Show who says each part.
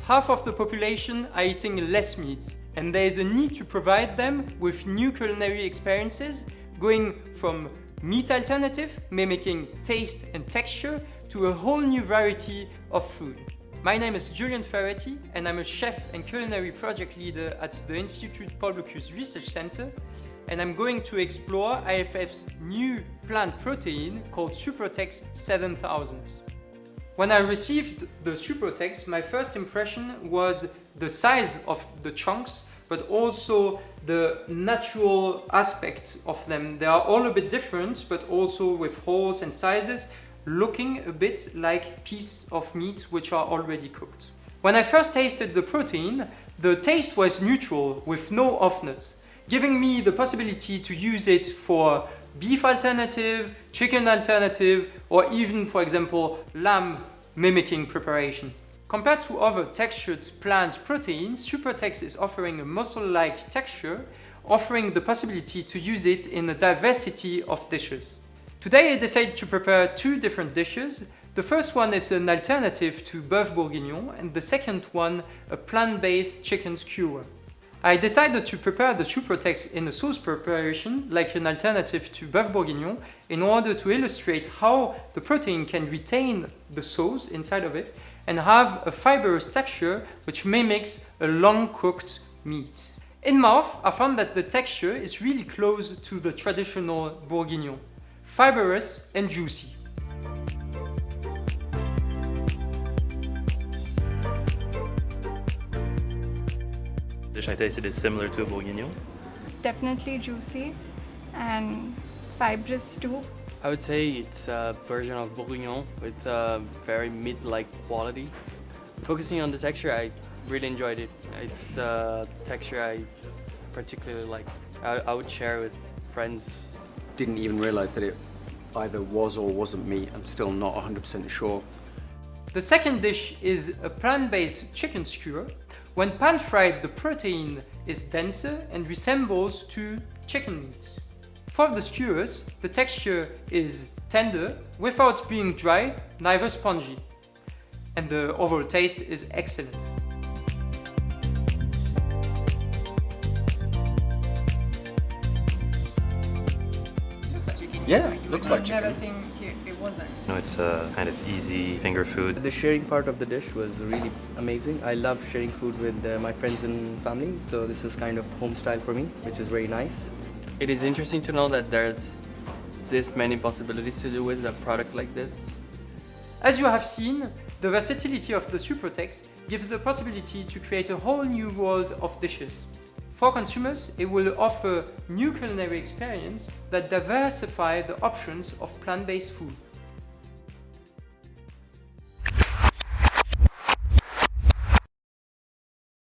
Speaker 1: half of the population are eating less meat, and there is a need to provide them with new culinary experiences, going from meat alternative, mimicking taste and texture, to a whole new variety of food. My name is Julien Ferretti, and I'm a chef and culinary project leader at the Institut Bocuse Research Center, and I'm going to explore IFF's new plant protein called SUPRO TEX 7000. When I received the SUPRO TEX, my first impression was the size of the chunks, but also the natural aspect of them. They are all a bit different, but also with holes and sizes, looking a bit like pieces of meat which are already cooked. When I first tasted the protein, the taste was neutral with no off-nut, giving me the possibility to use it for beef alternative, chicken alternative, or even, for example, lamb mimicking preparation. Compared to other textured plant proteins, SUPRO TEX is offering a muscle-like texture, offering the possibility to use it in a diversity of dishes. Today I decided to prepare two different dishes. The first one is an alternative to boeuf bourguignon, and the second one a plant-based chicken skewer. I decided to prepare the SUPRO TEX in a sauce preparation, like an alternative to boeuf bourguignon, in order to illustrate how the protein can retain the sauce inside of it and have a fibrous texture which mimics a long-cooked meat. In mouth, I found that the texture is really close to the traditional bourguignon, fibrous and juicy.
Speaker 2: Dish I tasted is similar to a bourguignon.
Speaker 3: It's definitely juicy and fibrous too.
Speaker 4: I would say it's a version of bourguignon with a very meat-like quality. Focusing on the texture, I really enjoyed it. It's a texture I particularly like. I would share with friends.
Speaker 5: Didn't even realize that it either was or wasn't meat. I'm still not 100% sure.
Speaker 1: The second dish is a plant-based chicken skewer. When pan-fried, the protein is denser and resembles to chicken meat. For the skewers, the texture is tender without being dry, neither spongy. And the overall taste is excellent.
Speaker 5: Yeah, looks like
Speaker 6: Never
Speaker 5: chicken.
Speaker 6: think it wasn't.
Speaker 2: No, it's a kind of easy finger food.
Speaker 7: The sharing part of the dish was really amazing. I love sharing food with my friends and family, so this is kind of home style for me, which is very nice.
Speaker 4: It is interesting to know that there's this many possibilities to do with a product like this.
Speaker 1: As you have seen, the versatility of the SUPRO TEX gives the possibility to create a whole new world of dishes. For consumers, it will offer new culinary experience that diversify the options of plant-based food.